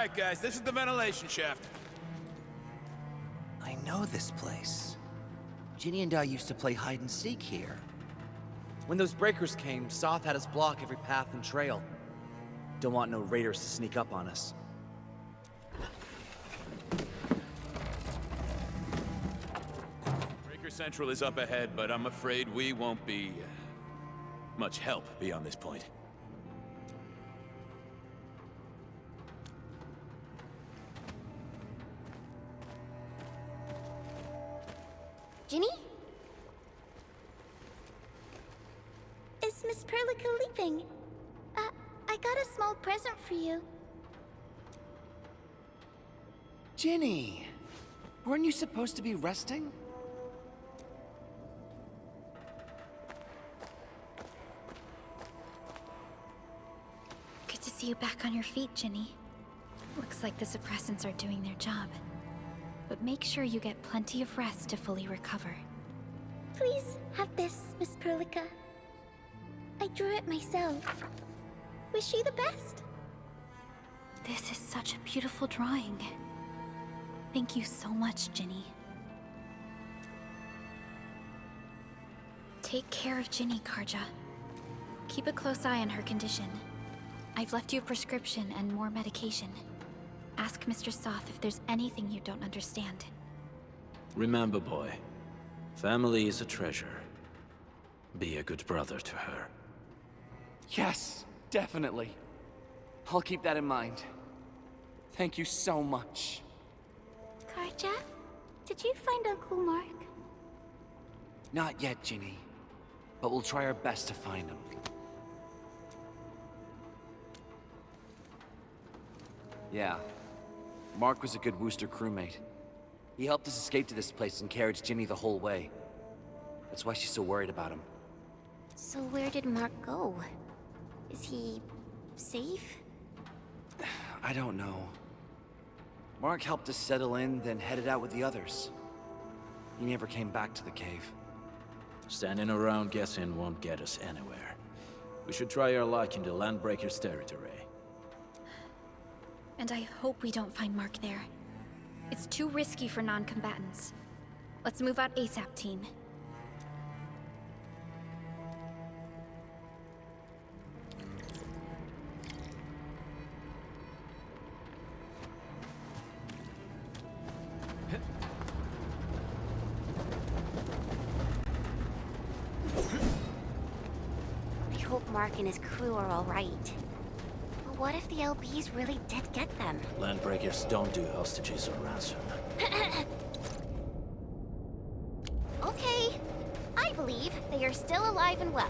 Alright guys, this is the ventilation shaft. I know this place. Ginny and I used to play hide and seek here. When those breakers came, Soth had us block every path and trail. Don't want no raiders to sneak up on us. Breaker Central is up ahead, but I'm afraid we won't be much help beyond this point. Ginny? Is Miss Perlica leaving? I got a small present for you. Ginny! Weren't you supposed to be resting? Good to see you back on your feet, Ginny. Looks like the suppressants are doing their job. But make sure you get plenty of rest to fully recover. Please have this, Miss Perlica. I drew it myself. Wish you the best. This is such a beautiful drawing. Thank you so much, Ginny. Take care of Ginny, Karja. Keep a close eye on her condition. I've left you a prescription and more medication. Ask Mr. Soth if there's anything you don't understand. Remember, boy, family is a treasure. Be a good brother to her. Yes, definitely. I'll keep that in mind. Thank you so much. Karja, did you find Uncle Mark? Not yet, Ginny. But we'll try our best to find him. Yeah. Mark was a good Wooster crewmate. He helped us escape to this place and carried Ginny the whole way. That's why she's so worried about him. So where did Mark go? Is he safe? I don't know. Mark helped us settle in, then headed out with the others. He never came back to the cave. Standing around guessing won't get us anywhere. We should try our luck in the Landbreakers' territory. And I hope we don't find Mark there. It's too risky for non-combatants. Let's move out ASAP, team. I hope Mark and his crew are all right. But what if the LBs really did get them? Landbreakers don't do hostages or ransom. Okay. I believe they are still alive and well.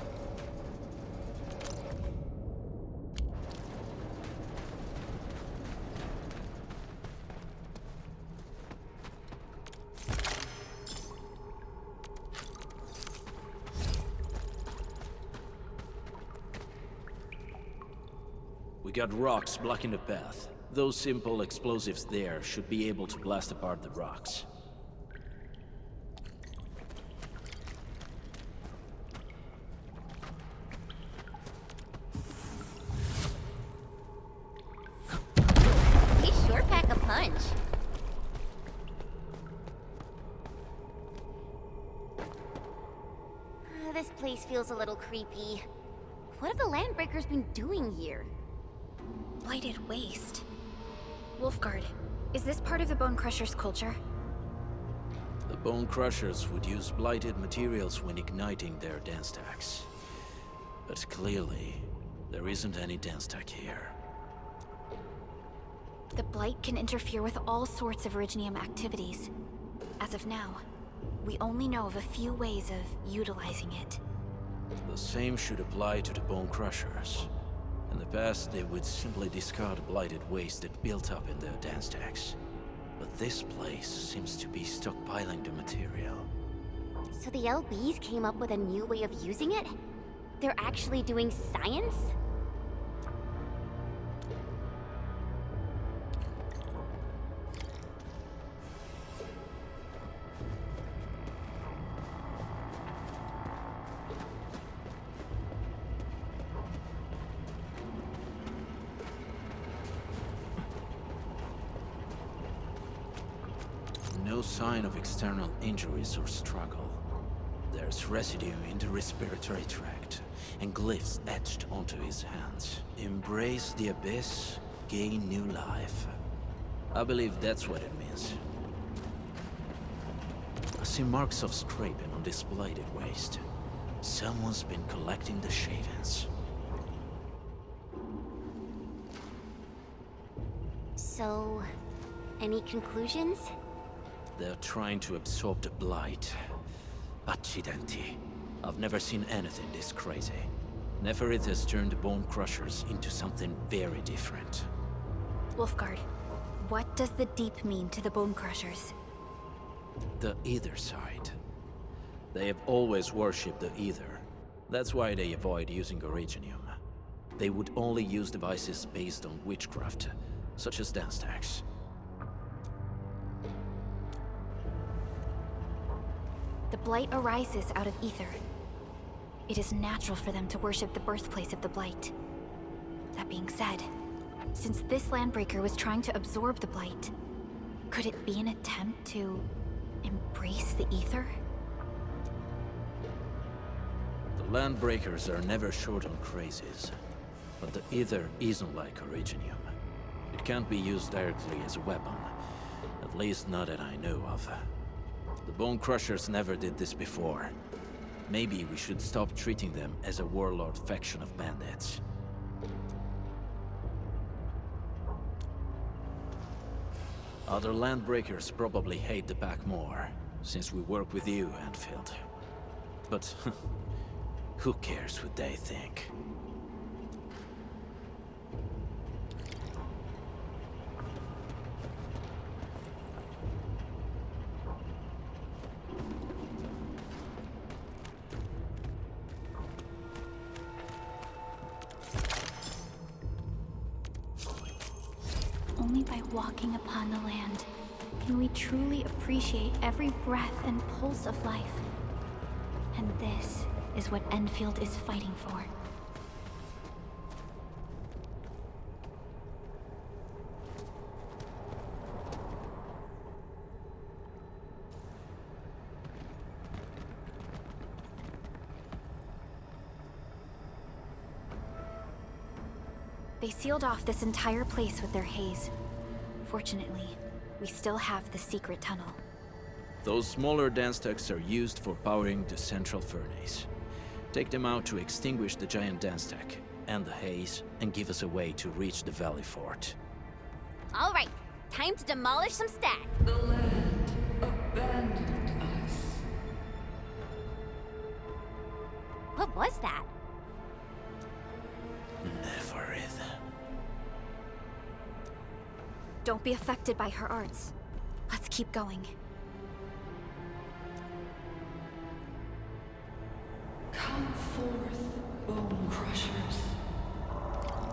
We got rocks blocking the path. Those simple explosives there should be able to blast apart the rocks. We sure pack a punch. This place feels a little creepy. What have the Landbreakers been doing here? Blighted waste. Wolfguard, is this part of the Bone Crusher's culture? The Bone Crushers would use blighted materials when igniting their dance stacks. But clearly, there isn't any dance stack here. The Blight can interfere with all sorts of Originium activities. As of now, we only know of a few ways of utilizing it. The same should apply to the Bone Crushers. In the past, they would simply discard blighted waste that built up in their dance stacks. But this place seems to be stockpiling the material. So the LBs came up with a new way of using it? They're actually doing science? no sign of external injuries or struggle. There's residue in the respiratory tract, and glyphs etched onto his hands. Embrace the abyss, gain new life. I believe that's what it means. I see marks of scraping on this blighted waste. Someone's been collecting the shavings. So, any conclusions? They're trying to absorb the blight. Accidenti. I've never seen anything this crazy. Neferith has turned the Bone Crushers into something very different. Wolfguard, what does the Deep mean to the Bone Crushers? The Ether side. They have always worshipped the Ether. That's why they avoid using Originium. They would only use devices based on witchcraft, such as dance stacks. The Blight arises out of Ether. It is natural for them to worship the birthplace of the Blight. That being said, since this Landbreaker was trying to absorb the Blight, could it be an attempt to embrace the Ether? The Landbreakers are never short on crazes, but the Ether isn't like Originium. It can't be used directly as a weapon, at least not that I know of. The Bone Crushers never did this before. Maybe we should stop treating them as a warlord faction of bandits. Other Landbreakers probably hate the pack more, since we work with you, Endfield. But who cares what they think? Only by walking upon the land can we truly appreciate every breath and pulse of life. And this is what Endfield is fighting for. They sealed off this entire place with their haze. Fortunately, we still have the secret tunnel. Those smaller dance stacks are used for powering the central furnace. Take them out to extinguish the giant dance stack and the haze, and give us a way to reach the Valley Fort. All right, time to demolish some stack. The land abandoned us. What was that? Neferith. Don't be affected by her arts. Let's keep going. Come forth, Bone Crushers.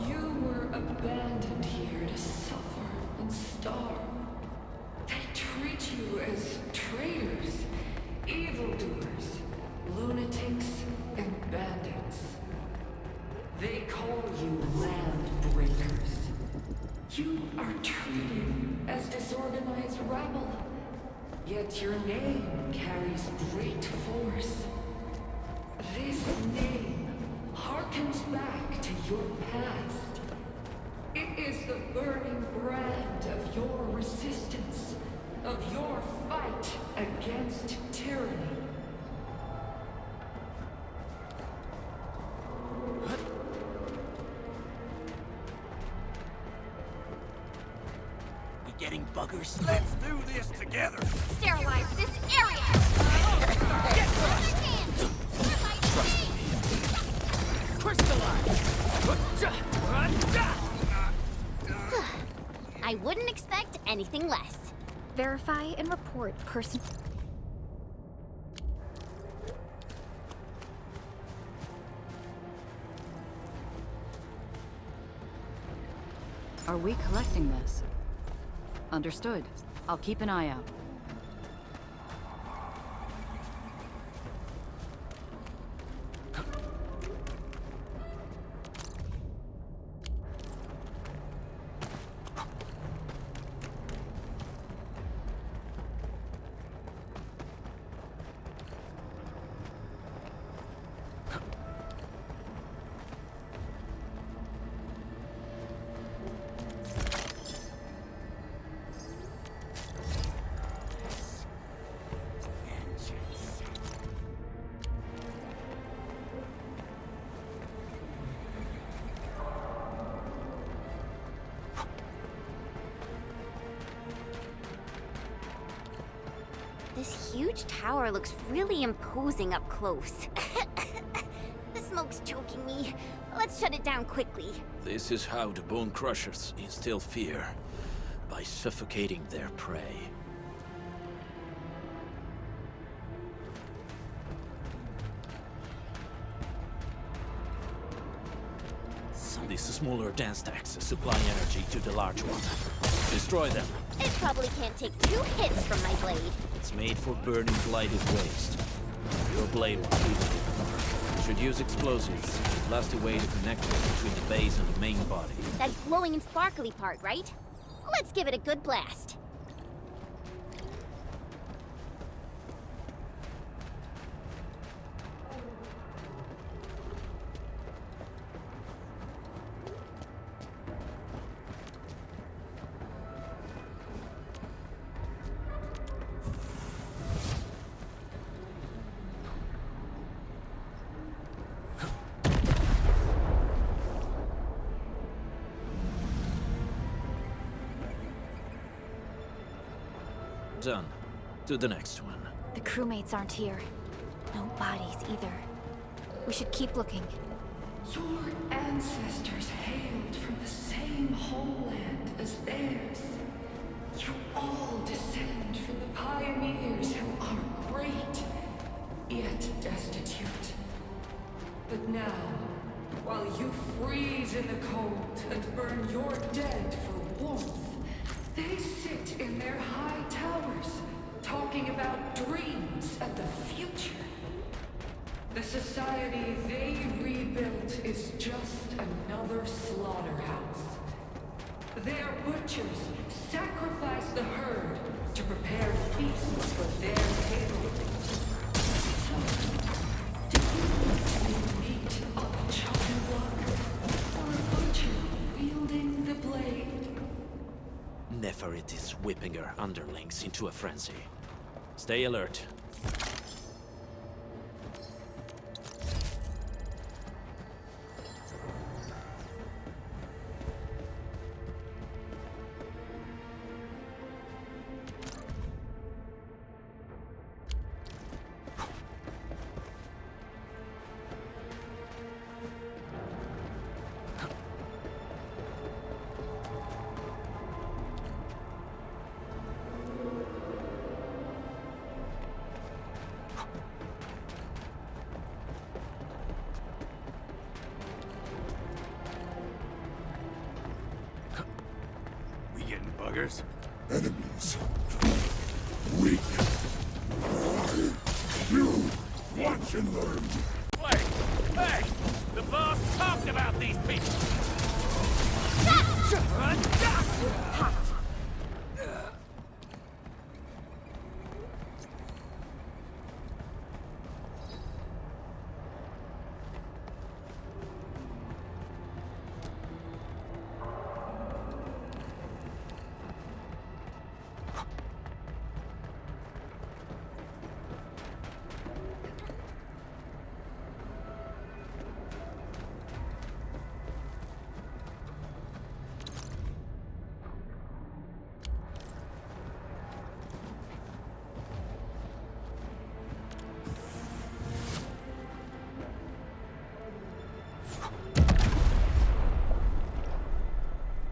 You were abandoned here to suffer and starve. They treat you as traitors, evildoers, lunatics, and bandits. They call you Landbreakers. You are treated as disorganized rabble, yet your name carries great force. This name harkens back to your past. It is the burning brand of your resistance, of your fight against tyranny. Getting buggers? Let's do this together. Sterilize this area! I wouldn't expect anything less. Verify and report person. Are we collecting this? Understood. I'll keep an eye out. This huge tower looks really imposing up close. The smoke's choking me. Let's shut it down quickly. This is how the Bone Crushers instill fear, by suffocating their prey. These smaller dance stacks supply energy to the large one. Destroy them. It probably can't take 2 hits from my blade. It's made for burning blighted waste. Your blade will keep it in the dark. Should use explosives to blast away the connection between the base and the main body. That glowing and sparkly part, right? Let's give it a good blast. Done. To the next one. The crewmates aren't here. No bodies either. We should keep looking. Your ancestors hailed from the same homeland as theirs. You all descend from the pioneers who are great, yet destitute. But now, while you freeze in the cold and burn your dead for warmth, they sit in their high towers, talking about dreams and the future. The society they rebuilt is just another slaughterhouse. Their butchers sacrifice the herd to prepare feasts for their table. So, do you eat meat on the chopping block, or a butcher wielding the blade? Neferit is whipping her underlings into a frenzy. Stay alert. Buggers. Enemies. Weak. You watch and learn. Wait! Hey! The boss talked about these people!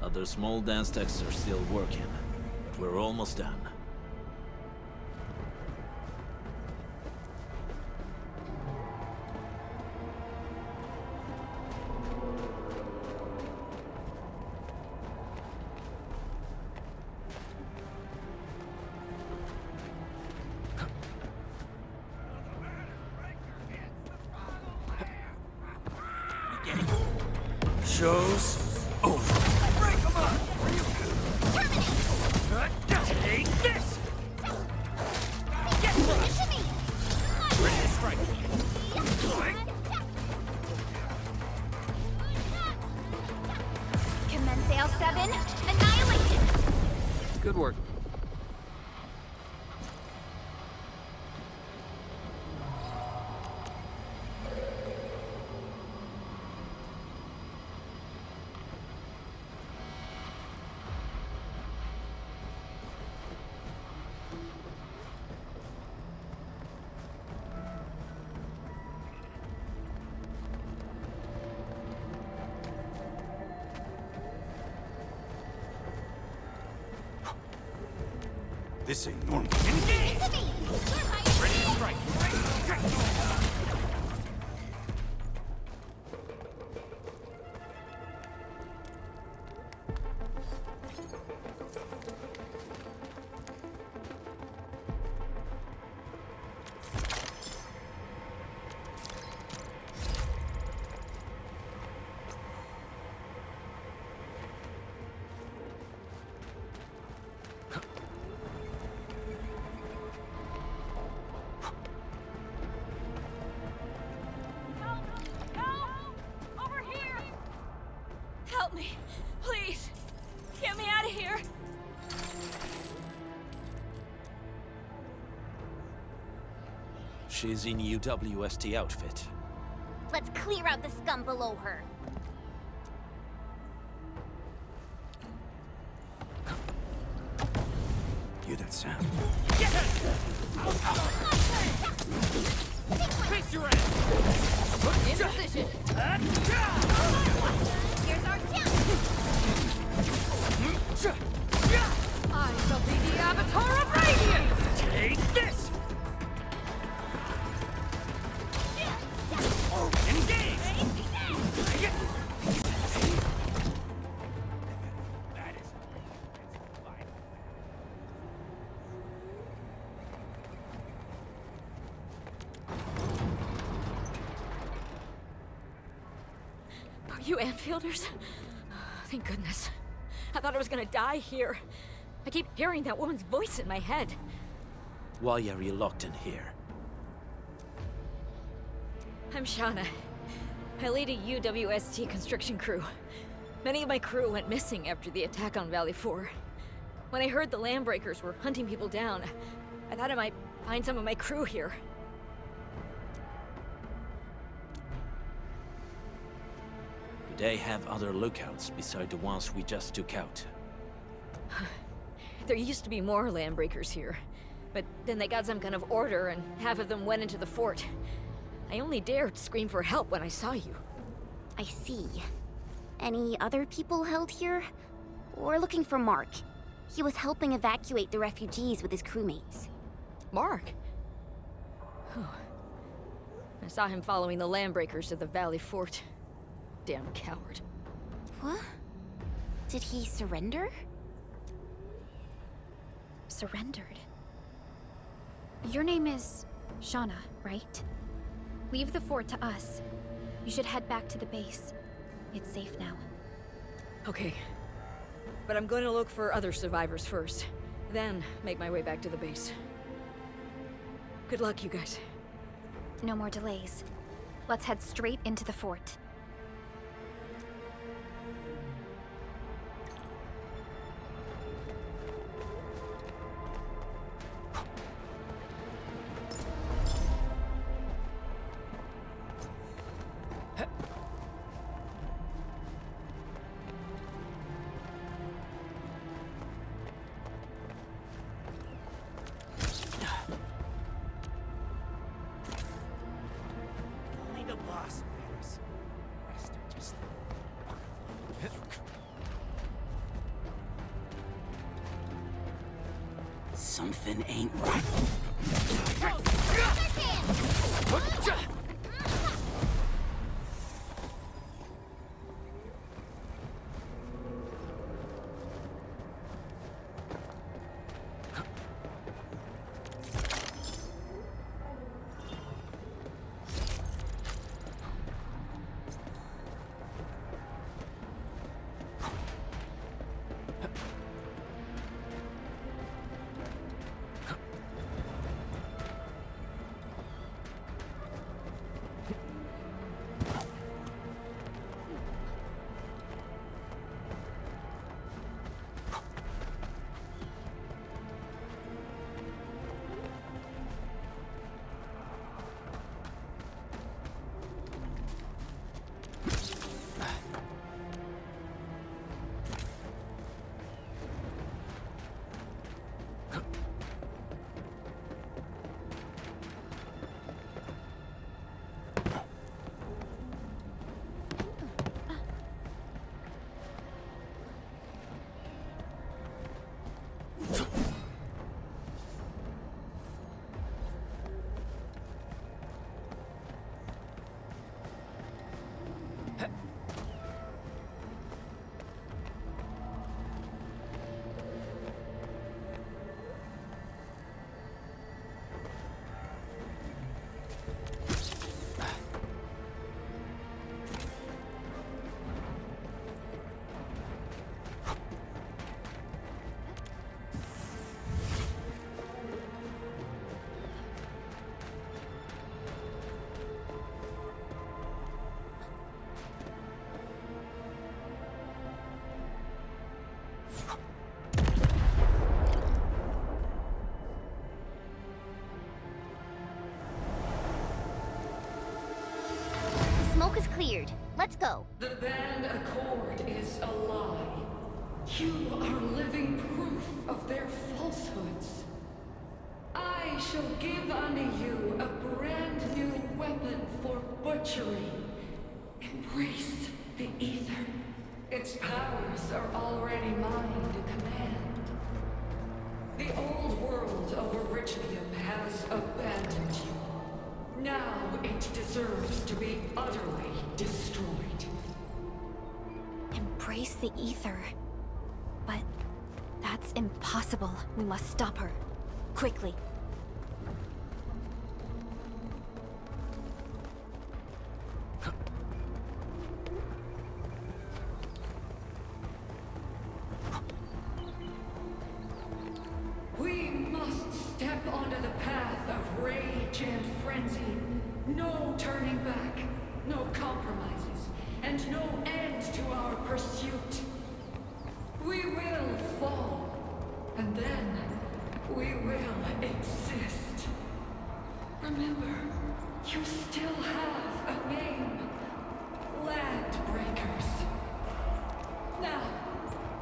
Other small dance stacks are still working, but we're almost done. Show's over. Break them up! Take this! Get crushed! Ready to strike. Commence L7, annihilation! Good work. This ain't normal. It's me! Ready to strike. Help me, please. Get me out of here. She's in UWST outfit. Let's clear out the scum below her. Hear that sound? Face your ass! In position. Here's our chance! I shall be the Avatar of Radiance. Take this! Engage! Are you Enfielders? Thank goodness. I thought I was gonna die here. I keep hearing that woman's voice in my head. Why are you locked in here? I'm Shauna. I lead a UWST construction crew. Many of my crew went missing after the attack on Valley 4. When I heard the Landbreakers were hunting people down, I thought I might find some of my crew here. Do they have other lookouts beside the ones we just took out? There used to be more Landbreakers here, but then they got some kind of order and half of them went into the fort. I only dared scream for help when I saw you. I see. Any other people held here? We're looking for Mark. He was helping evacuate the refugees with his crewmates. Mark? I saw him following the Landbreakers to the Valley Fort. Damn coward. What? Did he surrender? Surrendered. Your name is Shauna, right? Leave the fort to us. You should head back to the base. It's safe now. Okay. But I'm going to look for other survivors first. Then make my way back to the base. Good luck, you guys. No more delays. Let's head straight into the fort. Something ain't right. is cleared. Let's go. The Band Accord is a lie. You are living proof of their falsehoods. I shall give unto you a brand new weapon for butchery. Embrace the Ether. Its powers are already mine to command. The old world of Arichnium has abandoned you. Now it deserves to be utterly destroyed. Embrace the Ether. But that's impossible. We must stop her. Quickly. We must step onto the path of rage and frenzy. No turning back, no compromises, and no end to our pursuit. We will fall, and then we will exist. Remember, you still have a name. Landbreakers. Now,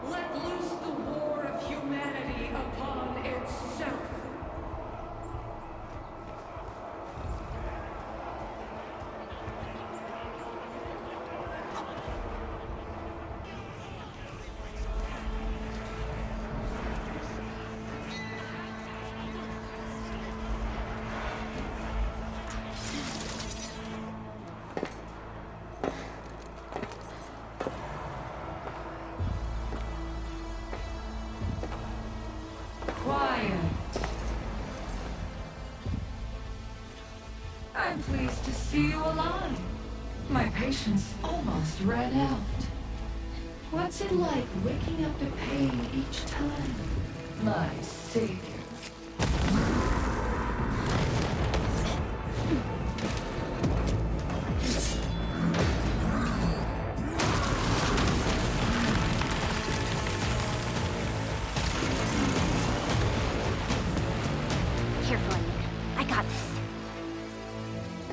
let loose the war of humanity upon itself. I'm pleased to see you alive. My patience almost ran out. What's it like waking up to pain each time? My savior. Careful, Onion. I got this.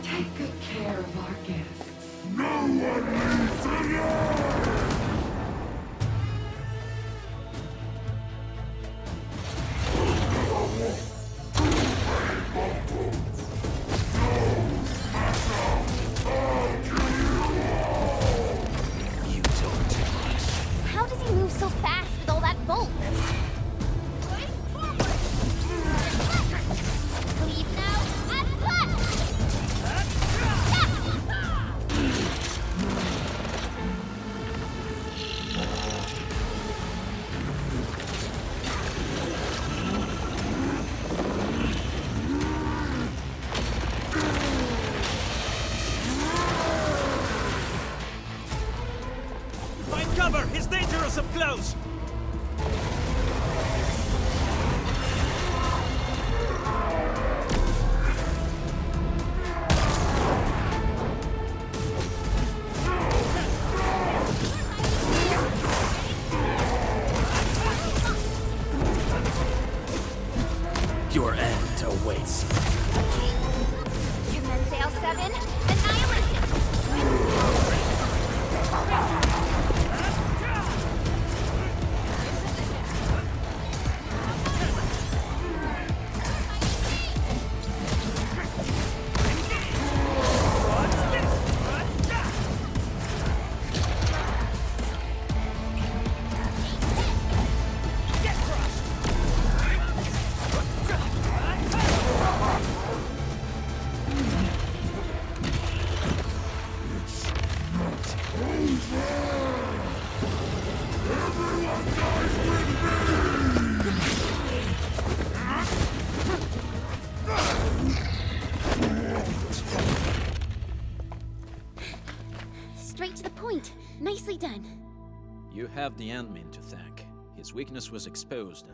Take good care of our guests. No one leaves alive! You don't do much. How does he move so fast with all that bulk? Leave now and run! Find cover! He's dangerous up close! Your end awaits. Human Sail 7, annihilation! Straight to the point. Nicely done. You have the admin to thank. His weakness was exposed.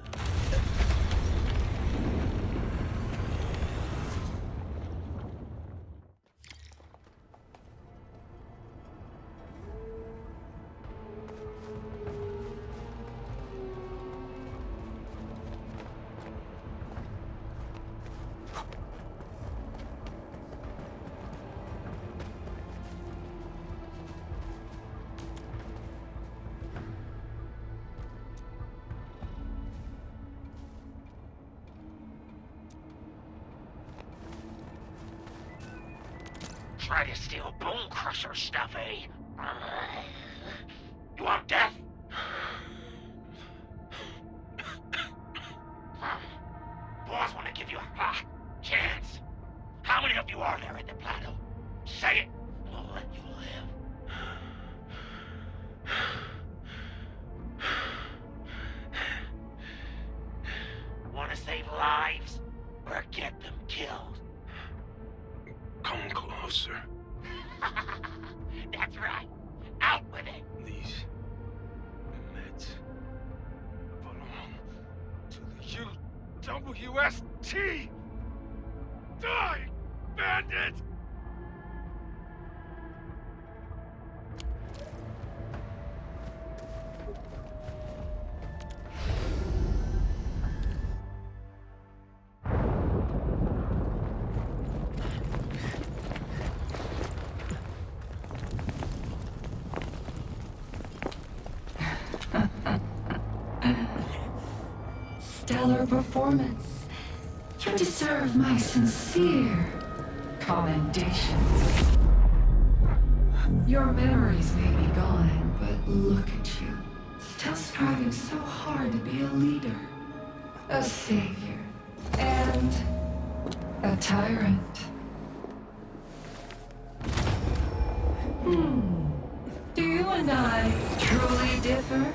try to steal Bone Crusher stuff, eh? You want death? Boss want to give you a chance. How many of you are there at the plateau? Say it, and I'll let you live. Want to save lives, or get them killed? Come closer. That's right. Out with it. These meds belong to the UWST. Die, bandit! Stellar performance. You deserve my sincere commendations. Your memories may be gone, but look at you. Still striving so hard to be a leader, a savior, and a tyrant. Do you and I truly differ?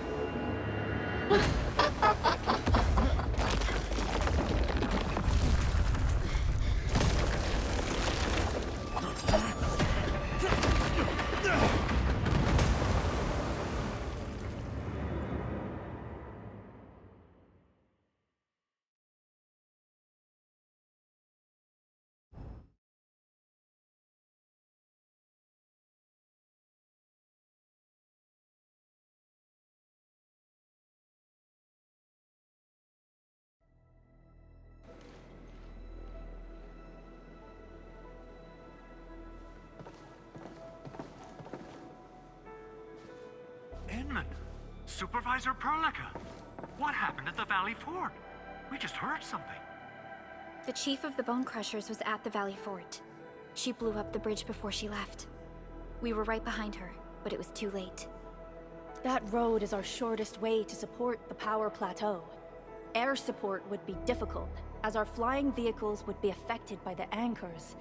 Inman, Supervisor Perlica, what happened at the Valley Fort? We just heard something. The chief of the Bone Crushers was at the Valley Fort. She blew up the bridge before she left. We were right behind her, but it was too late. That road is our shortest way to support the power plateau. Air support would be difficult, as our flying vehicles would be affected by the anchors.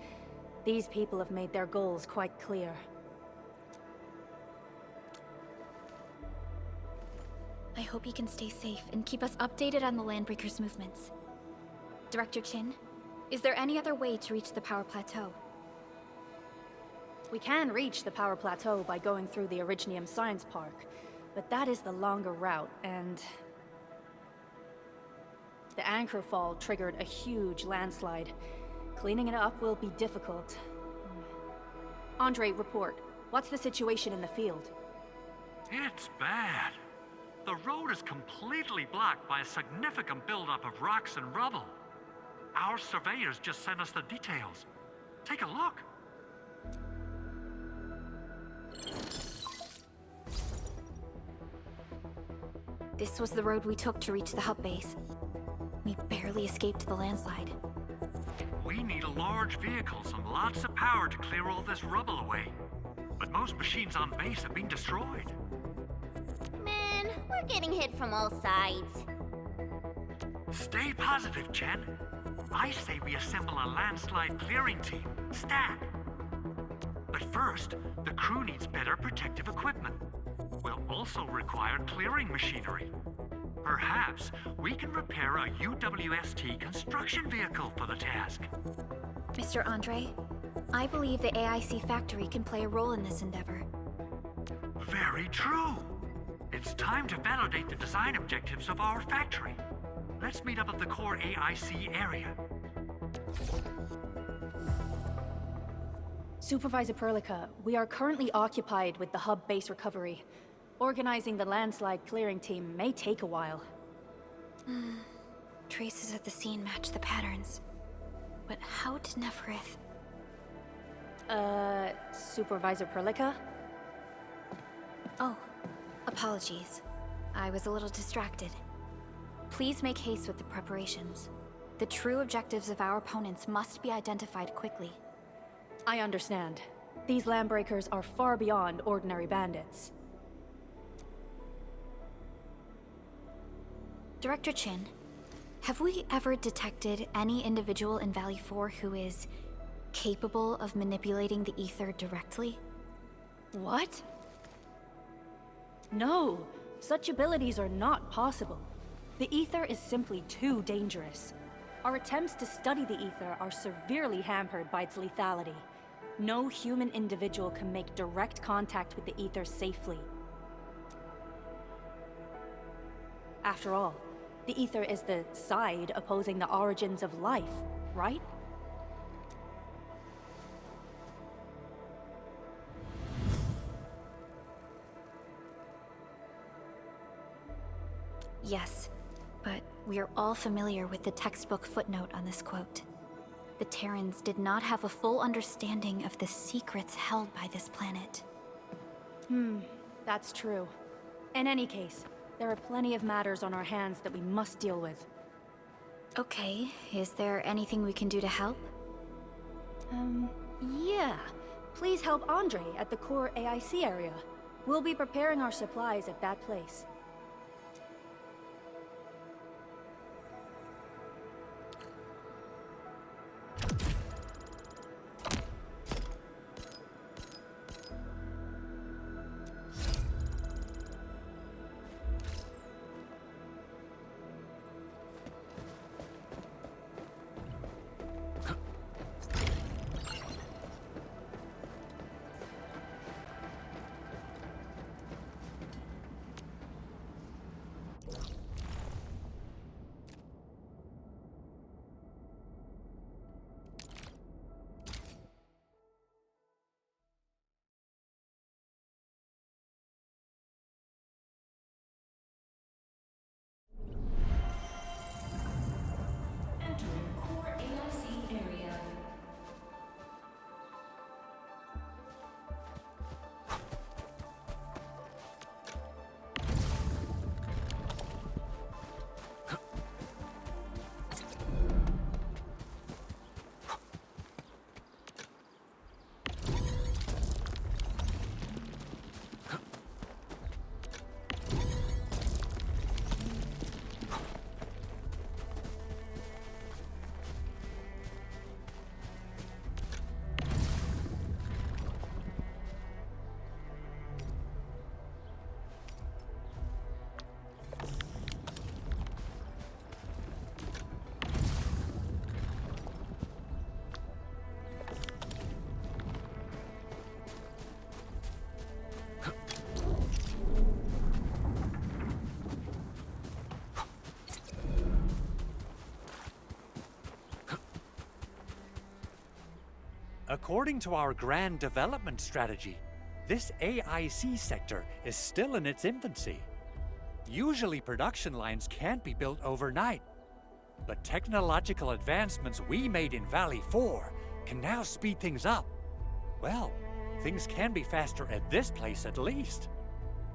These people have made their goals quite clear. I hope you can stay safe and keep us updated on the Landbreakers' movements. Director Chin, is there any other way to reach the power plateau? We can reach the power plateau by going through the Originium Science Park, but that is the longer route, and the anchor fall triggered a huge landslide. Cleaning it up will be difficult. Andre, report. What's the situation in the field? It's bad. The road is completely blocked by a significant buildup of rocks and rubble. Our surveyors just sent us the details. Take a look. This was the road we took to reach the hub base. We barely escaped the landslide. We need large vehicles and lots of power to clear all this rubble away. But most machines on base have been destroyed. Man, we're getting hit from all sides. Stay positive, Chen. I say we assemble a landslide clearing team, STAT. But first, the crew needs better protective equipment. We'll also require clearing machinery. Perhaps we can repair a UWST construction vehicle for the task. Mr. Andre, I believe the AIC factory can play a role in this endeavor. Very true. It's time to validate the design objectives of our factory. Let's meet up at the core AIC area. Supervisor Perlica, we are currently occupied with the hub base recovery. Organizing the landslide clearing team may take a while. Traces at the scene match the patterns. But how did Neferith... Supervisor Perlica? Oh, apologies. I was a little distracted. Please make haste with the preparations. The true objectives of our opponents must be identified quickly. I understand. These landbreakers are far beyond ordinary bandits. Director Chin, have we ever detected any individual in Valley 4 who is capable of manipulating the ether directly? What? No, such abilities are not possible. The ether is simply too dangerous. Our attempts to study the ether are severely hampered by its lethality. No human individual can make direct contact with the ether safely. After all, the ether is the side opposing the origins of life, right? Yes, but we are all familiar with the textbook footnote on this quote. The Terrans did not have a full understanding of the secrets held by this planet. That's true. In any case, there are plenty of matters on our hands that we must deal with. Okay, is there anything we can do to help? Yeah. Please help Andre at the core AIC area. We'll be preparing our supplies at that place. According to our grand development strategy, this AIC sector is still in its infancy. Usually production lines can't be built overnight, but technological advancements we made in Valley 4 can now speed things up. Well, things can be faster at this place at least.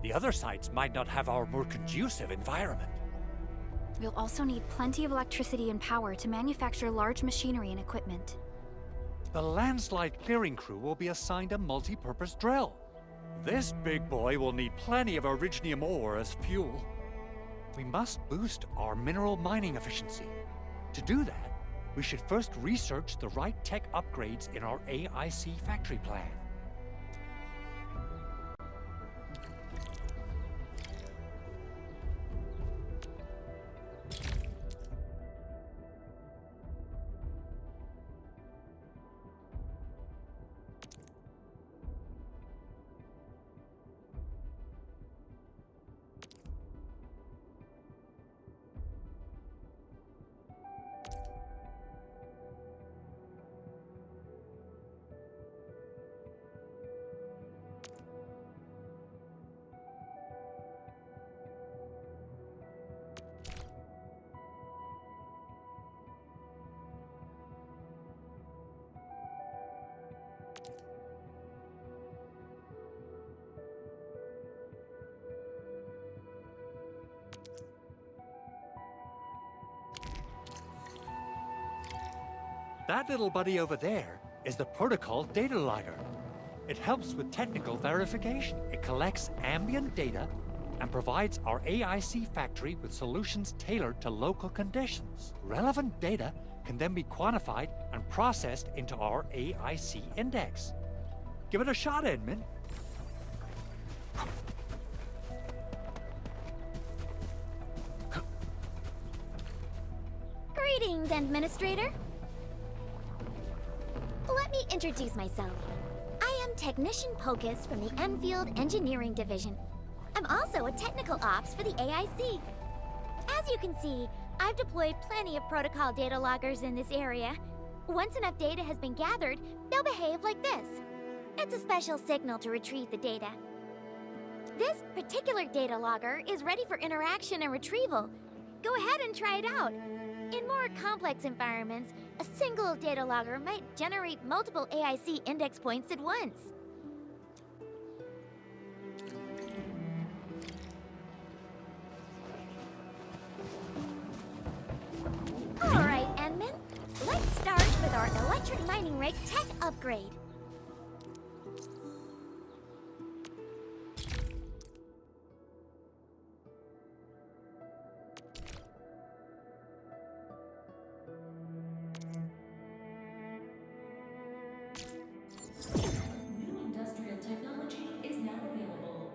The other sites might not have our more conducive environment. We'll also need plenty of electricity and power to manufacture large machinery and equipment. The landslide clearing crew will be assigned a multi-purpose drill. This big boy will need plenty of originium ore as fuel. We must boost our mineral mining efficiency. To do that, we should first research the right tech upgrades in our AIC factory plan. That little buddy over there is the protocol data logger. It helps with technical verification. It collects ambient data and provides our AIC factory with solutions tailored to local conditions. Relevant data can then be quantified and processed into our AIC index. Give it a shot, Edmund. Greetings, Administrator. Let me introduce myself. I am Technician Pocus from the Endfield Engineering Division. I'm also a technical ops for the AIC. As you can see, I've deployed plenty of protocol data loggers in this area. Once enough data has been gathered, they'll behave like this. It's a special signal to retrieve the data. This particular data logger is ready for interaction and retrieval. Go ahead and try it out. In more complex environments, a single data logger might generate multiple AIC index points at once. Alright, Enman. Let's start with our electric mining rig tech upgrade. New industrial technology is now available.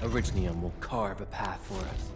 Orignium will carve a path for us.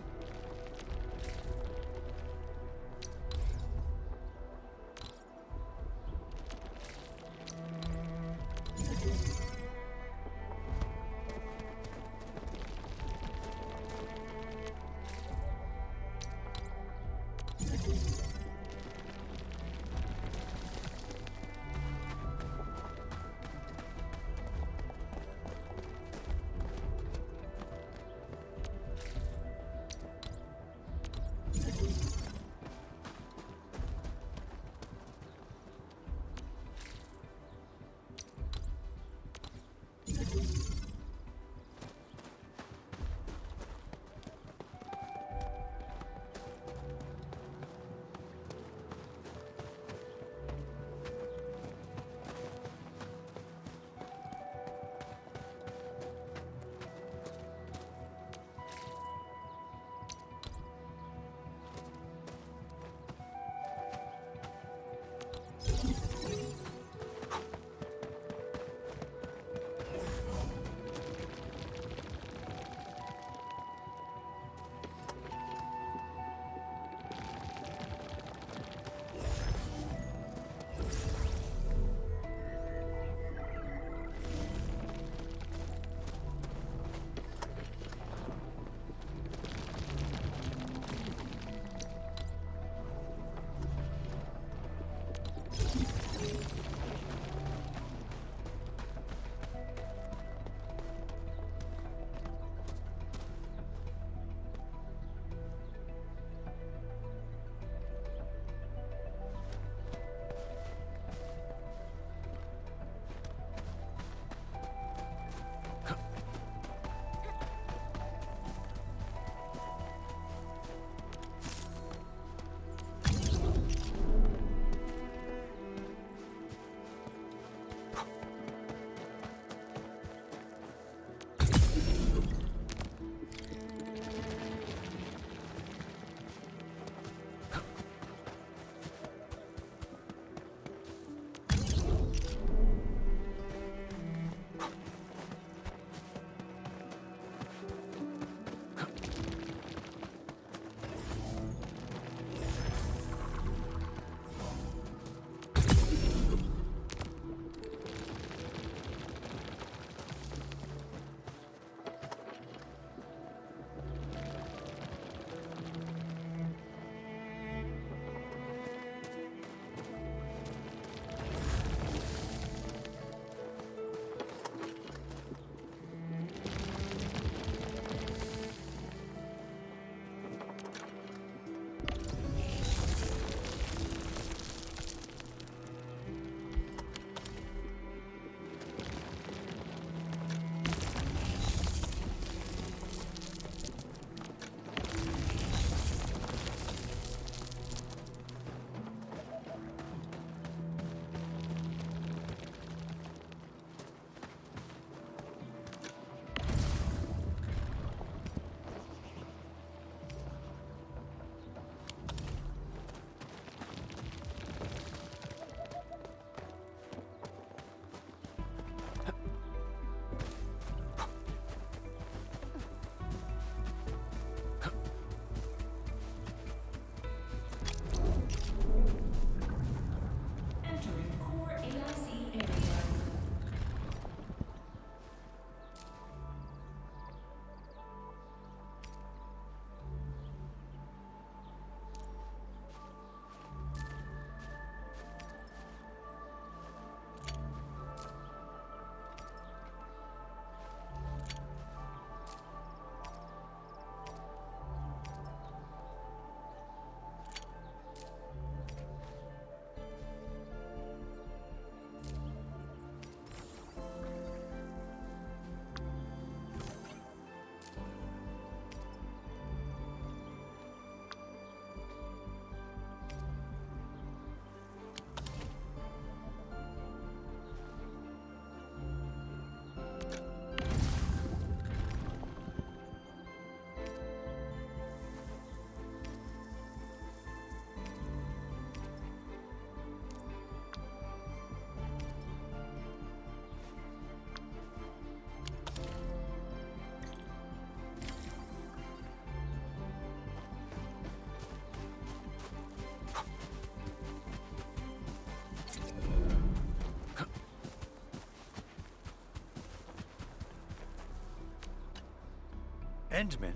Endman,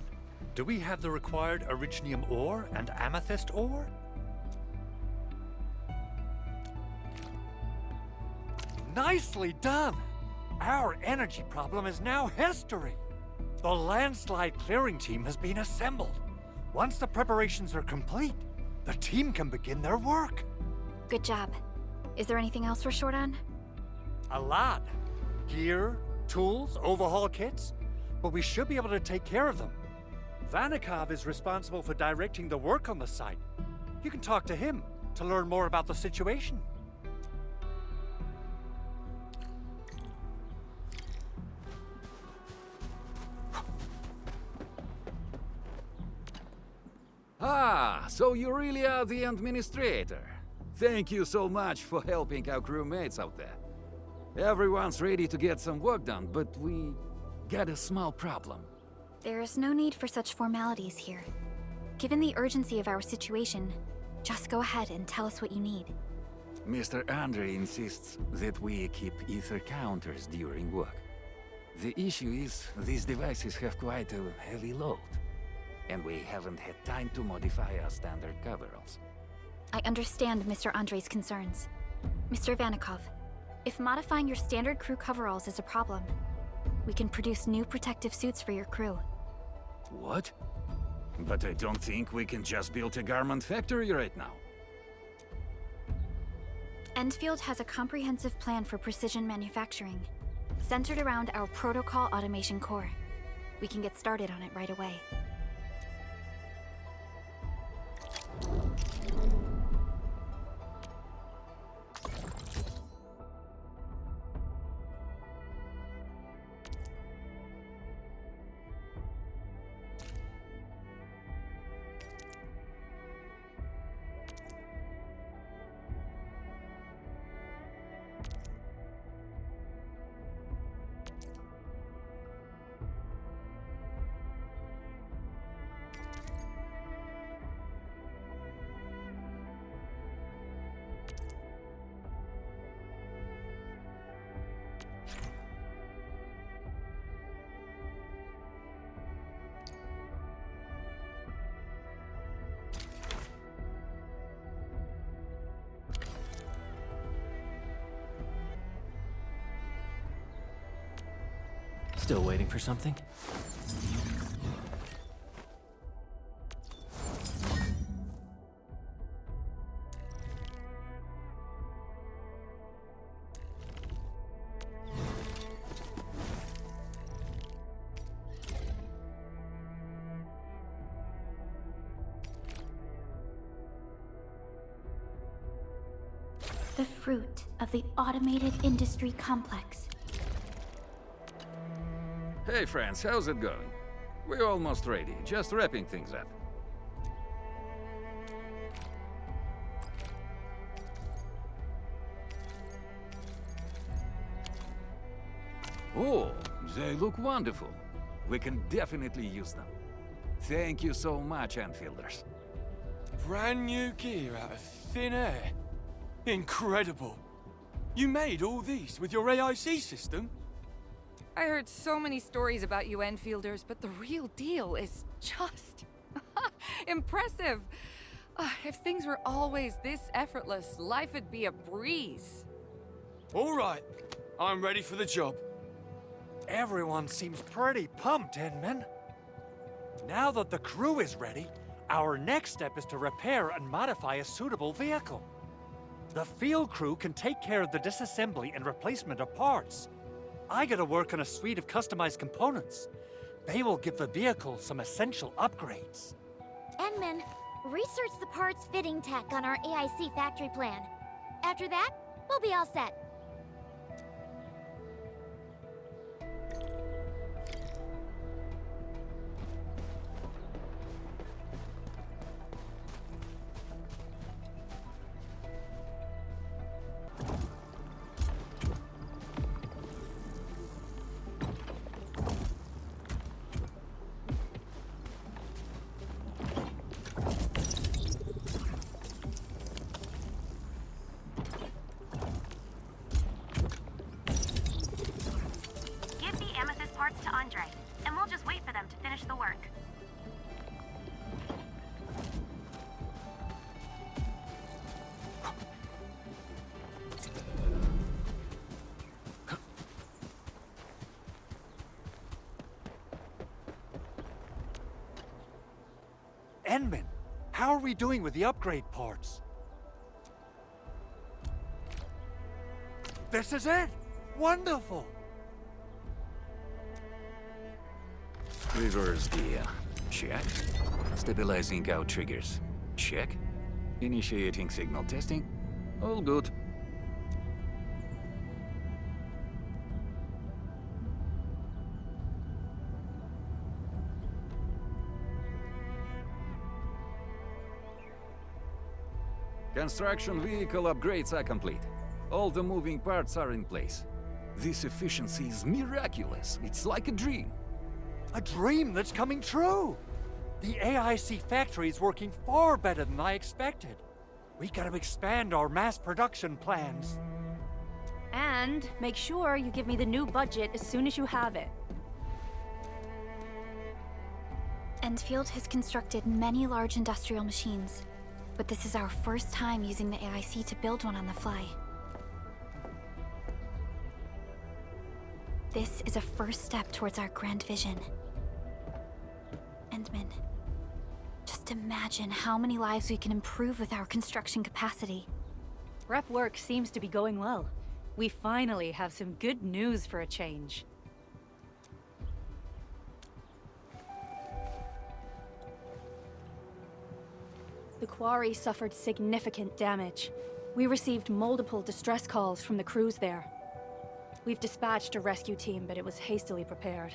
do we have the required originium ore and amethyst ore? Nicely done! Our energy problem is now history. The landslide clearing team has been assembled. Once the preparations are complete, the team can begin their work. Good job. Is there anything else we're short on? A lot. Gear, tools, overhaul kits. But we should be able to take care of them. Vanikov is responsible for directing the work on the site. You can talk to him to learn more about the situation. Ah, so you really are the administrator. Thank you so much for helping our crewmates out there. Everyone's ready to get some work done, but we got a small problem. There is no need for such formalities here. Given the urgency of our situation, just go ahead and tell us what you need. Mr. Andre insists that we keep ether counters during work. The issue is, these devices have quite a heavy load, and we haven't had time to modify our standard coveralls. I understand Mr. Andre's concerns. Mr. Vanikov, if modifying your standard crew coveralls is a problem, we can produce new protective suits for your crew. What? But I don't think we can just build a garment factory right now. Endfield has a comprehensive plan for precision manufacturing, centered around our protocol automation core. We can get started on it right away. Still waiting for something? The fruit of the automated industry complex. Hey friends, how's it going? We're almost ready, just wrapping things up. Oh, they look wonderful. We can definitely use them. Thank you so much, Enfielders. Brand new gear out of thin air. Incredible. You made all these with your AIC system? I heard so many stories about you Enfielders, but the real deal is just impressive. If things were always this effortless, life would be a breeze. All right, I'm ready for the job. Everyone seems pretty pumped, Endman. Now that the crew is ready, our next step is to repair and modify a suitable vehicle. The field crew can take care of the disassembly and replacement of parts. I gotta work on a suite of customized components. They will give the vehicle some essential upgrades. Endman, research the parts fitting tech on our AIC factory plan. After that, we'll be all set. To Andre, and we'll just wait for them to finish finish the work. Enman, how are we doing with the upgrade parts? This is it! Wonderful! Reverse gear. Check. Stabilizing out triggers. Check. Initiating signal testing. All good. Construction vehicle upgrades are complete. All the moving parts are in place. This efficiency is miraculous. It's like a dream. A dream that's coming true! The AIC factory is working far better than I expected. We gotta expand our mass production plans. And make sure you give me the new budget as soon as you have it. Endfield has constructed many large industrial machines, but this is our first time using the AIC to build one on the fly. This is a first step towards our grand vision. Endman, just imagine how many lives we can improve with our construction capacity. Prep work seems to be going well. We finally have some good news for a change. The quarry suffered significant damage. We received multiple distress calls from the crews there. We've dispatched a rescue team, but it was hastily prepared.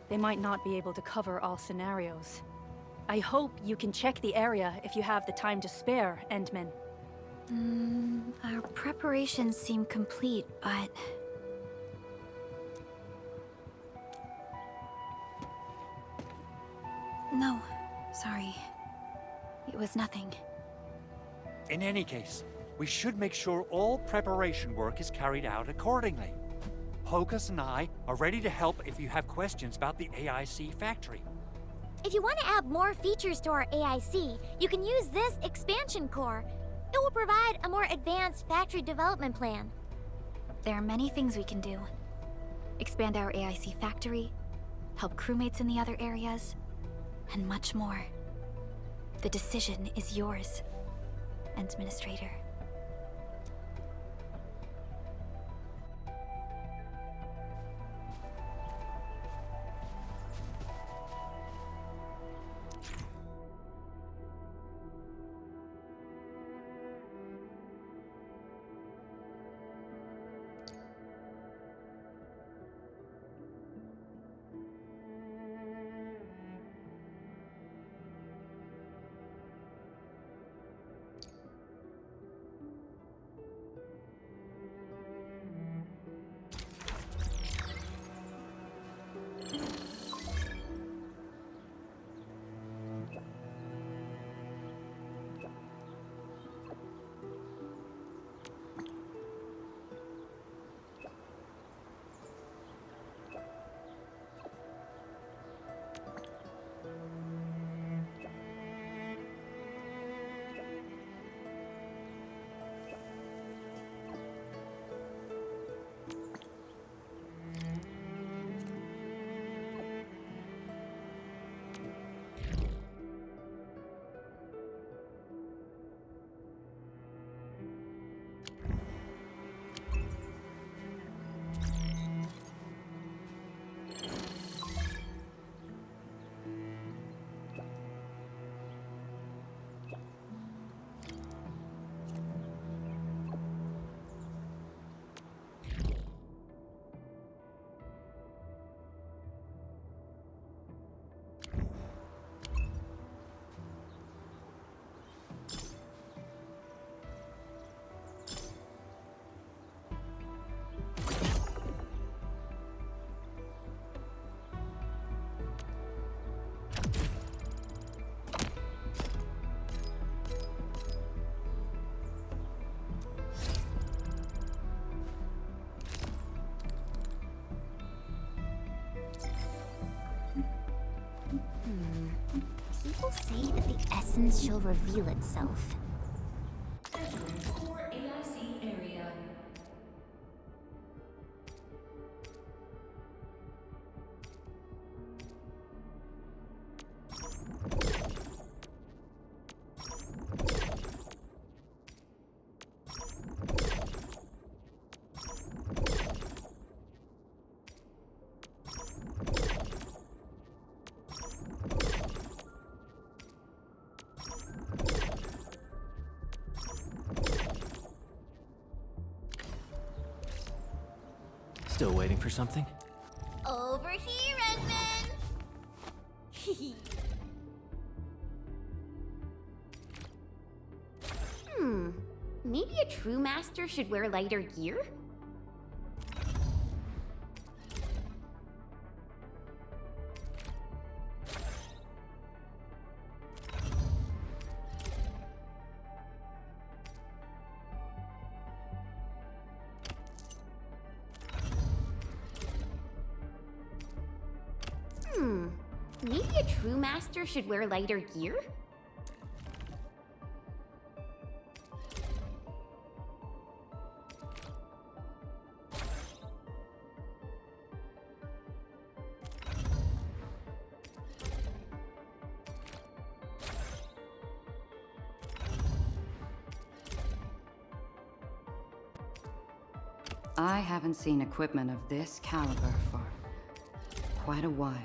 They might not be able to cover all scenarios. I hope you can check the area if you have the time to spare, Endman. Our preparations seem complete, but... No, sorry. It was nothing. In any case, we should make sure all preparation work is carried out accordingly. Hocus and I are ready to help if you have questions about the AIC factory. If you want to add more features to our AIC, you can use this expansion core. It will provide a more advanced factory development plan. There are many things we can do. Expand our AIC factory, help crewmates in the other areas, and much more. The decision is yours, Administrator. People say that the essence shall reveal itself. Entering core AIC area. Still waiting for something? Over here, Edmund! Maybe a true master should wear lighter gear? Maybe a true master should wear lighter gear? I haven't seen equipment of this caliber for quite a while.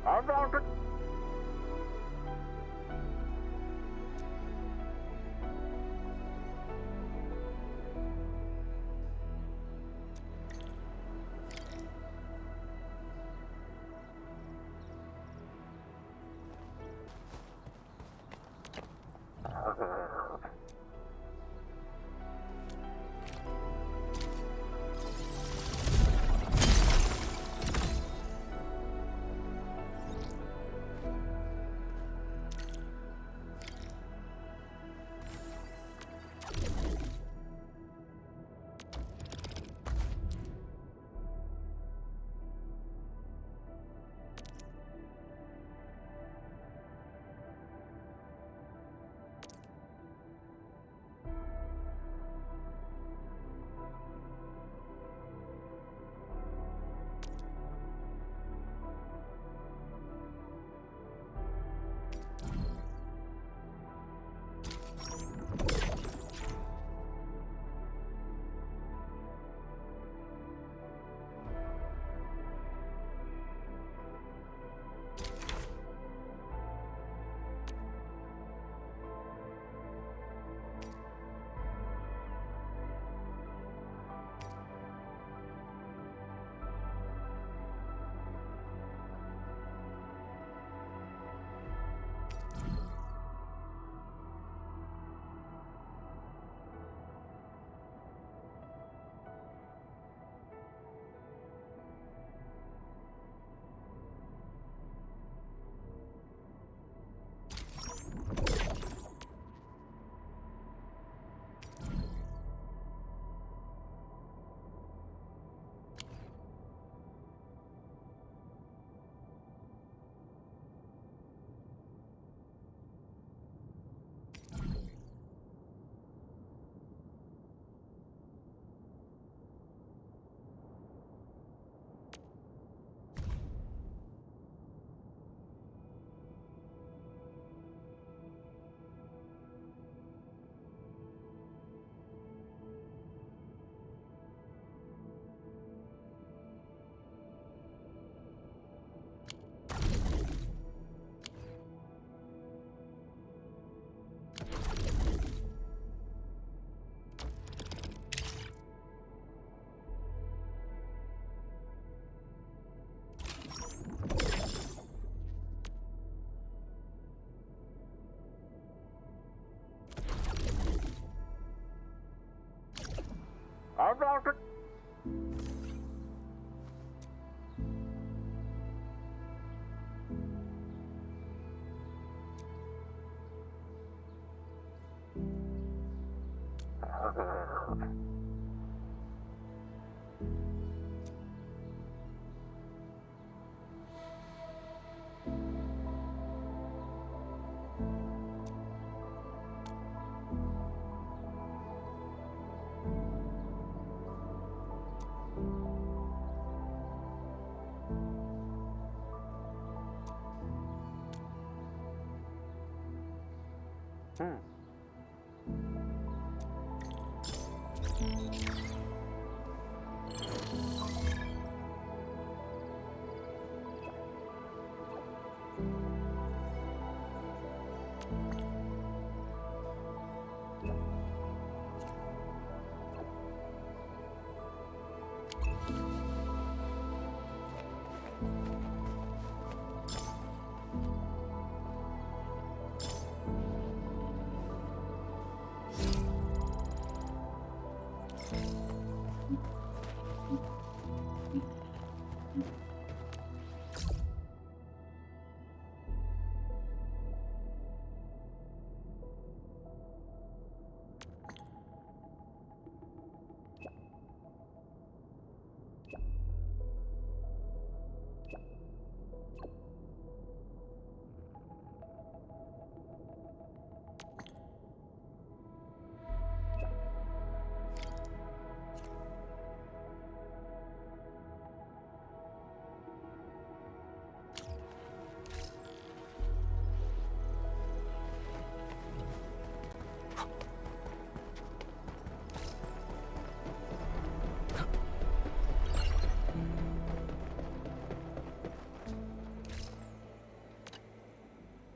I found it.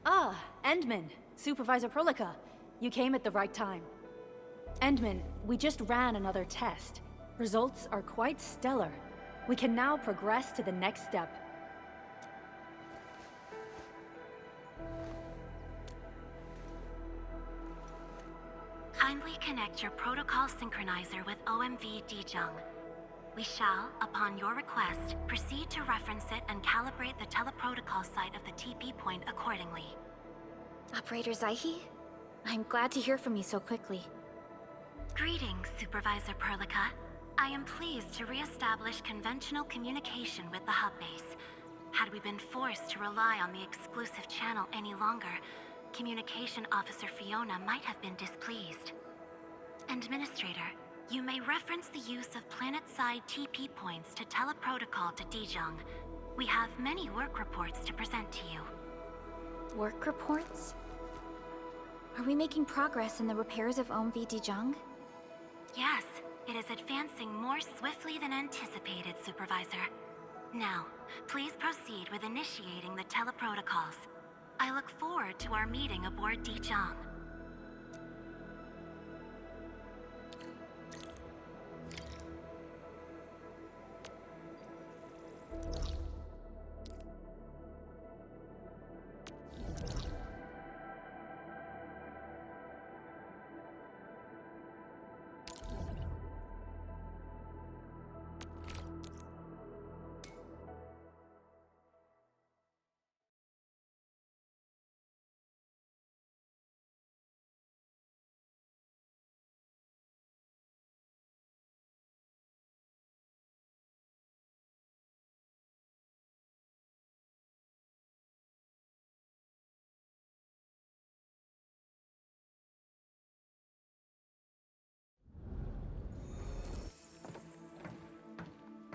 Ah, Endman, Supervisor Prolica. You came at the right time. Endman, we just ran another test. Results are quite stellar. We can now progress to the next step. Kindly connect your protocol synchronizer with OMV Dijong. We shall, upon your request, proceed to reference it and calibrate the teleprotocol site of the TP point accordingly. Operator Zaihi? I'm glad to hear from you so quickly. Greetings, Supervisor Perlica. I am pleased to re-establish conventional communication with the hub base. Had we been forced to rely on the exclusive channel any longer, Communication Officer Fiona might have been displeased. Administrator, you may reference the use of planet-side TP points to teleprotocol to Dijong. We have many work reports to present to you. Work reports? Are we making progress in the repairs of OMV Dijong? Yes, it is advancing more swiftly than anticipated, Supervisor. Now, please proceed with initiating the teleprotocols. I look forward to our meeting aboard Dijong.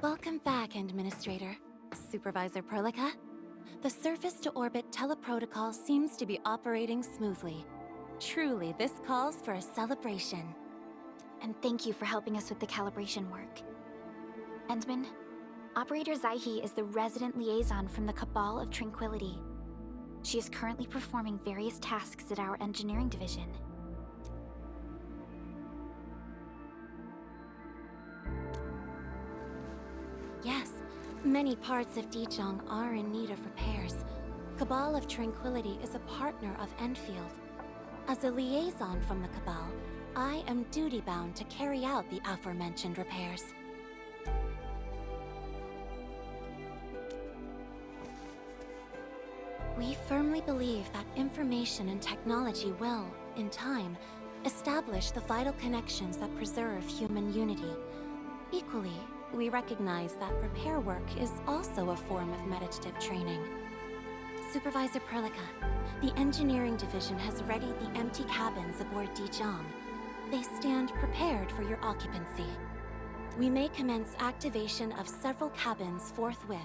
Welcome back, Administrator. Supervisor Perlica. The surface-to-orbit teleprotocol seems to be operating smoothly. Truly, this calls for a celebration. And thank you for helping us with the calibration work. Endman, Operator Zaihi is the resident liaison from the Cabal of Tranquility. She is currently performing various tasks at our engineering division. Yes, many parts of Dijong are in need of repairs. Cabal of Tranquility is a partner of Endfield. As a liaison from the Cabal, I am duty-bound to carry out the aforementioned repairs. We firmly believe that information and technology will, in time, establish the vital connections that preserve human unity. Equally, we recognize that repair work is also a form of meditative training. Supervisor Perlica, the engineering division has readied the empty cabins aboard Dijong. They stand prepared for your occupancy. We may commence activation of several cabins forthwith.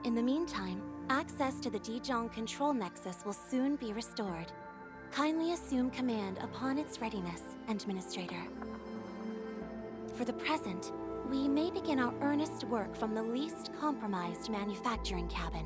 In the meantime, access to the Dijong control nexus will soon be restored. Kindly assume command upon its readiness, Administrator. For the present, we may begin our earnest work from the least compromised manufacturing cabin.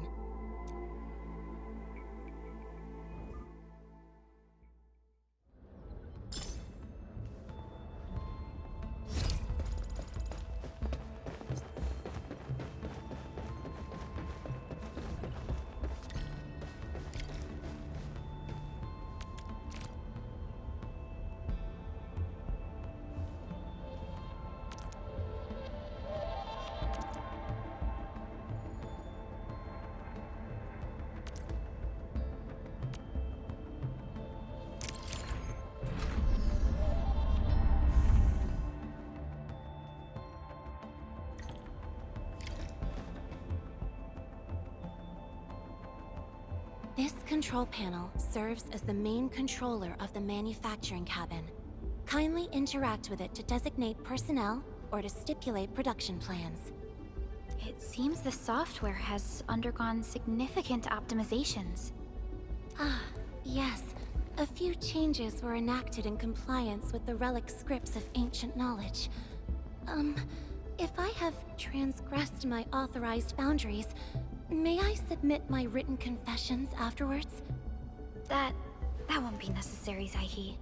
This control panel serves as the main controller of the manufacturing cabin. Kindly interact with it to designate personnel or to stipulate production plans. It seems the software has undergone significant optimizations. Ah, yes. A few changes were enacted in compliance with the relic scripts of ancient knowledge. If I have transgressed my authorized boundaries, may I submit my written confessions afterwards? That won't be necessary, Zaihi.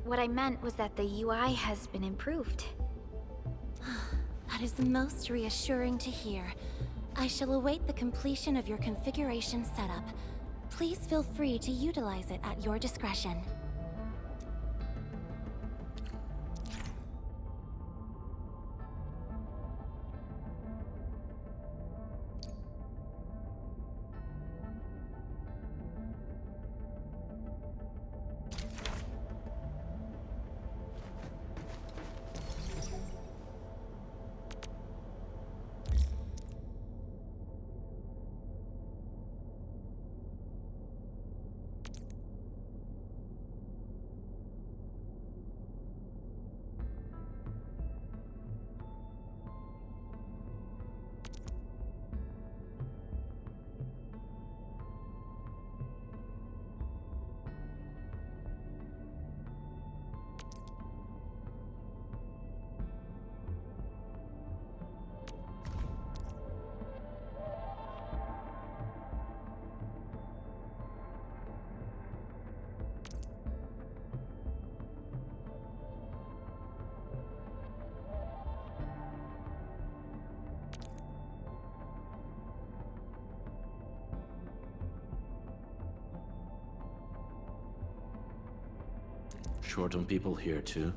What I meant was that the UI has been improved. That is most reassuring to hear. I shall await the completion of your configuration setup. Please feel free to utilize it at your discretion. Short on people here too.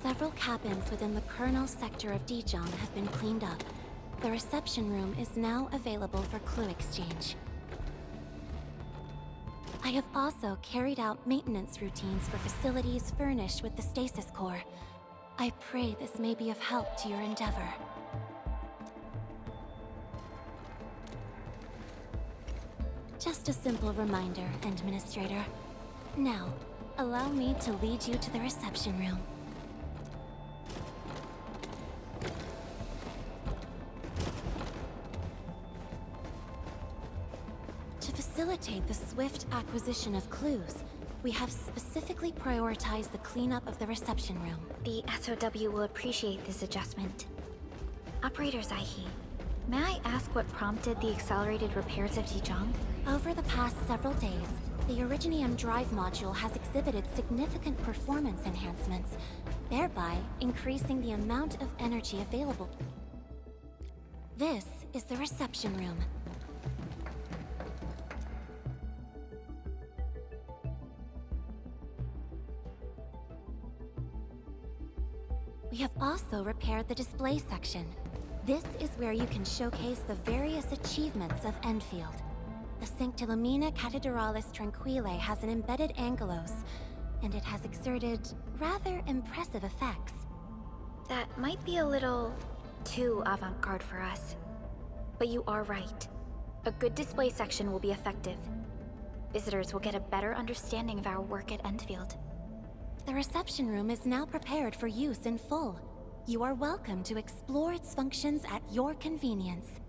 Several cabins within the kernel sector of Dijong have been cleaned up. The reception room is now available for clue exchange. I have also carried out maintenance routines for facilities furnished with the stasis core. I pray this may be of help to your endeavor. Just a simple reminder, Administrator. Now, allow me to lead you to the reception room. To facilitate the swift acquisition of clues, we have specifically prioritized the cleanup of the reception room. The SOW will appreciate this adjustment. Operator Zaihi, may I ask what prompted the accelerated repairs of Dijong? Over the past several days, the Originium drive module has exhibited significant performance enhancements, thereby increasing the amount of energy available. This is the reception room. We have also repaired the display section. This is where you can showcase the various achievements of Endfield. The Sanctilumina Cathedralis Tranquile has an embedded angelos, and it has exerted rather impressive effects. That might be a little too avant-garde for us. But you are right. A good display section will be effective. Visitors will get a better understanding of our work at Endfield. The reception room is now prepared for use in full. You are welcome to explore its functions at your convenience.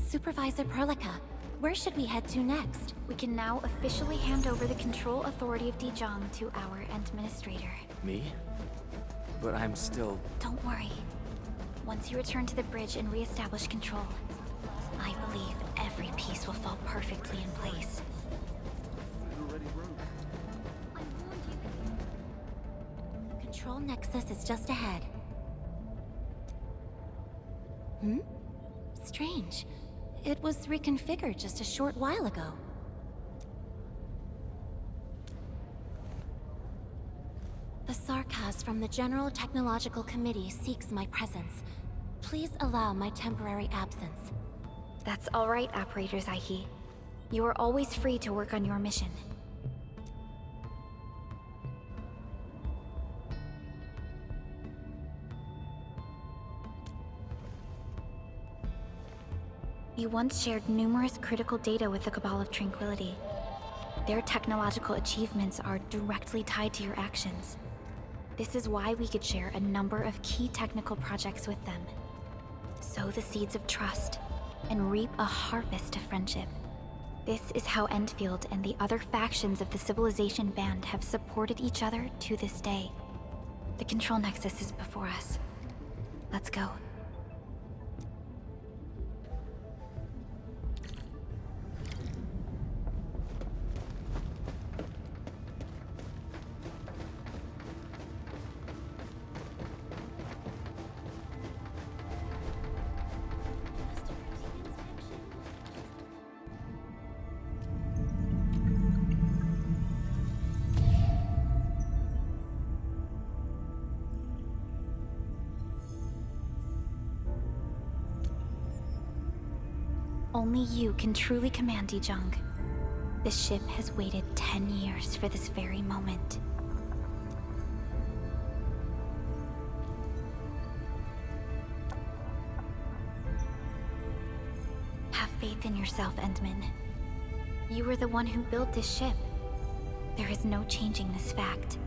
Supervisor Perlica, where should we head to next? We can now officially hand over the control authority of Dijong to our administrator. Me? But I'm still... Don't worry. Once you return to the bridge and re-establish control, I believe every piece will fall perfectly in place. Control Nexus is just ahead. Strange. It was reconfigured just a short while ago. The Sarkaz from the General Technological Committee seeks my presence. Please allow my temporary absence. That's all right, Operator Zaihi. You are always free to work on your mission. You once shared numerous critical data with the Cabal of Tranquility. Their technological achievements are directly tied to your actions. This is why we could share a number of key technical projects with them. Sow the seeds of trust, and reap a harvest of friendship. This is how Endfield and the other factions of the Civilization Band have supported each other to this day. The Control Nexus is before us. Let's go. Only you can truly command Dijong. This ship has waited 10 years for this very moment. Have faith in yourself, Endman. You were the one who built this ship. There is no changing this fact.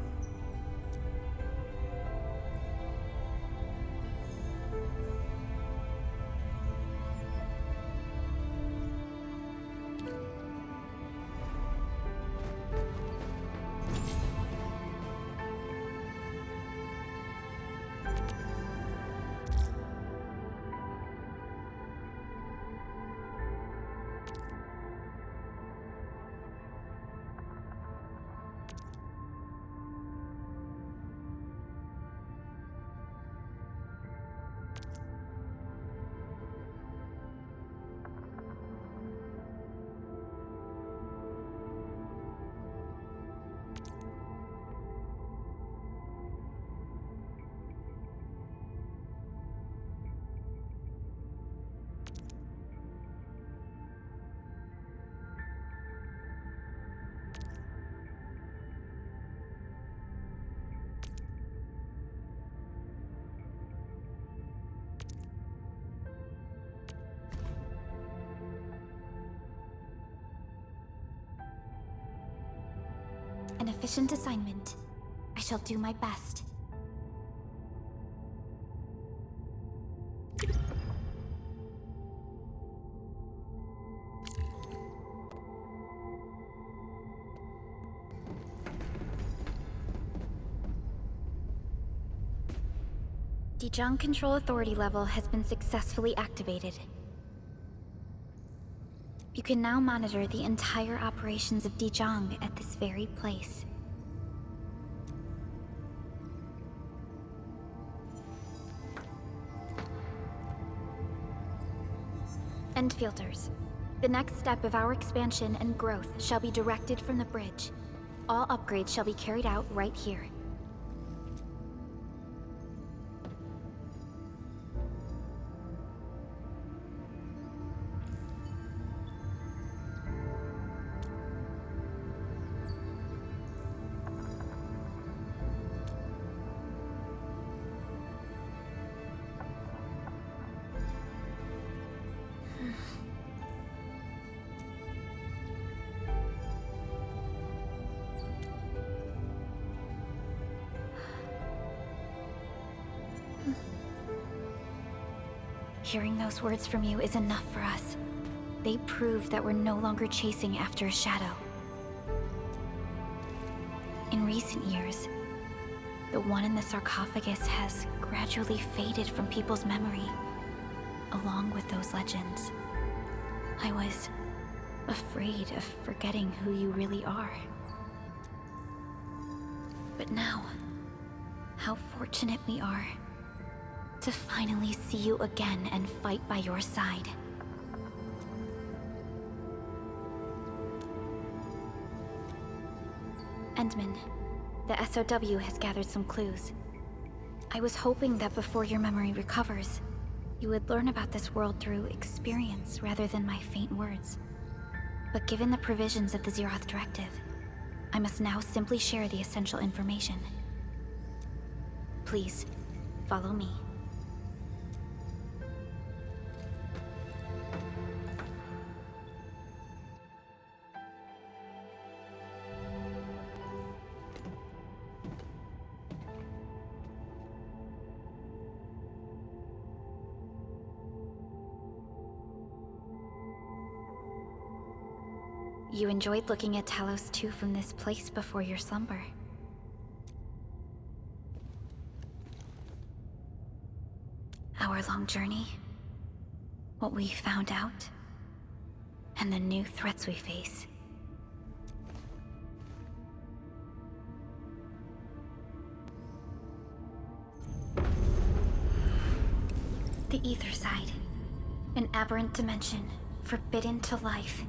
An efficient assignment. I shall do my best. Dijong Control Authority level has been successfully activated. You can now monitor the entire operations of Dijong at this very place. Endfielders, the next step of our expansion and growth shall be directed from the bridge. All upgrades shall be carried out right here. Hearing those words from you is enough for us. They prove that we're no longer chasing after a shadow. In recent years, the one in the sarcophagus has gradually faded from people's memory, along with those legends. I was afraid of forgetting who you really are. But now, how fortunate we are to finally see you again and fight by your side. Endman, the SOW has gathered some clues. I was hoping that before your memory recovers, you would learn about this world through experience rather than my faint words. But given the provisions of the Zeroth Directive, I must now simply share the essential information. Please, follow me. You enjoyed looking at Talos 2 from this place before your slumber. Our long journey, what we found out, and the new threats we face. The Ether Side, an aberrant dimension, forbidden to life.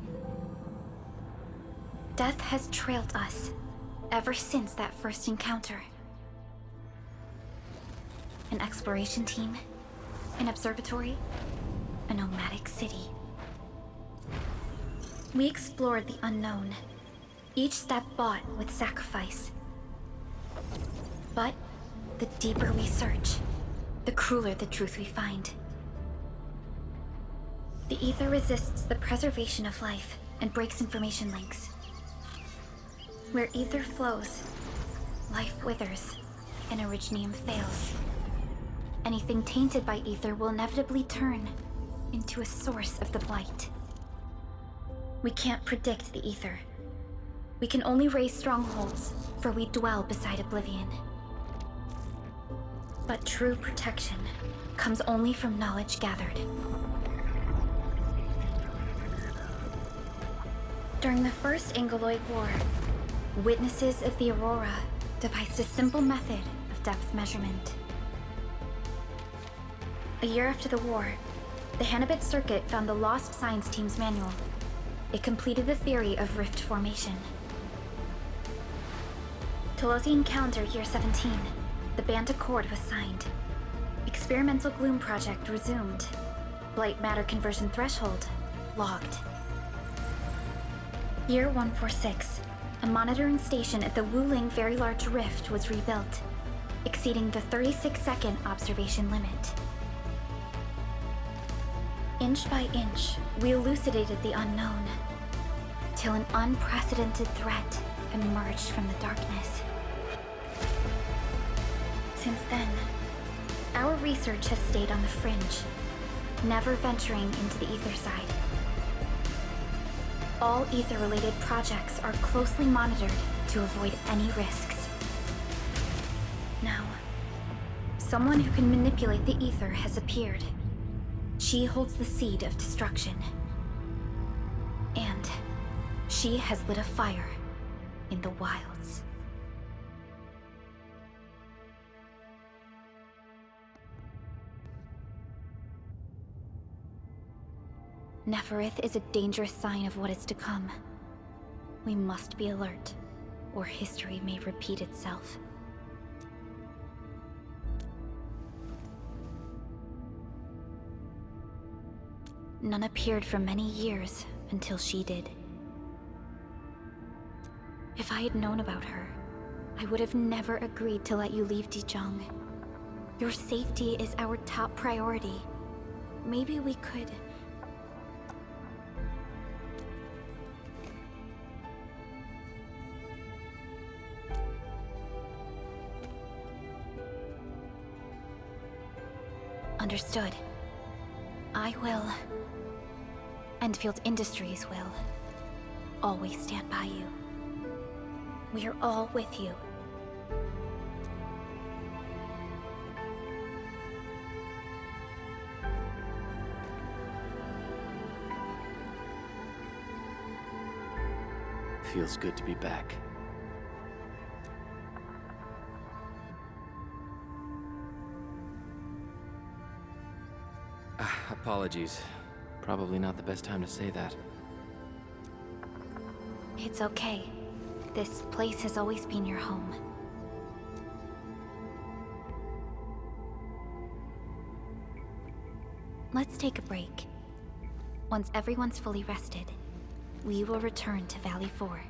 Death has trailed us, ever since that first encounter. An exploration team, an observatory, a nomadic city. We explored the unknown, each step bought with sacrifice. But the deeper we search, the crueler the truth we find. The ether resists the preservation of life and breaks information links. Where ether flows, life withers, and Originium fails. Anything tainted by ether will inevitably turn into a source of the blight. We can't predict the ether. We can only raise strongholds, for we dwell beside oblivion. But true protection comes only from knowledge gathered. During the First Ingoloid War, witnesses of the Aurora devised a simple method of depth measurement. A year after the war, the Hannibit Circuit found the lost science team's manual. It completed the theory of rift formation. Tolosi Encounter Year 17, the Band Accord was signed. Experimental Gloom Project resumed. Blight Matter Conversion Threshold logged. Year 146, a monitoring station at the Wuling Very Large Rift was rebuilt, exceeding the 36-second observation limit. Inch by inch, we elucidated the unknown, till an unprecedented threat emerged from the darkness. Since then, our research has stayed on the fringe, never venturing into the ether side. All ether-related projects are closely monitored to avoid any risks. Now, someone who can manipulate the ether has appeared. She holds the seed of destruction. And she has lit a fire in the wilds. Neferith is a dangerous sign of what is to come. We must be alert, or history may repeat itself. None appeared for many years until she did. If I had known about her, I would have never agreed to let you leave Dijon. Your safety is our top priority. Maybe we could... Understood. I will. Endfield Industries will. Always stand by you. We are all with you. Feels good to be back. Apologies. Probably not the best time to say that. It's okay. This place has always been your home. Let's take a break. Once everyone's fully rested, we will return to Valley 4.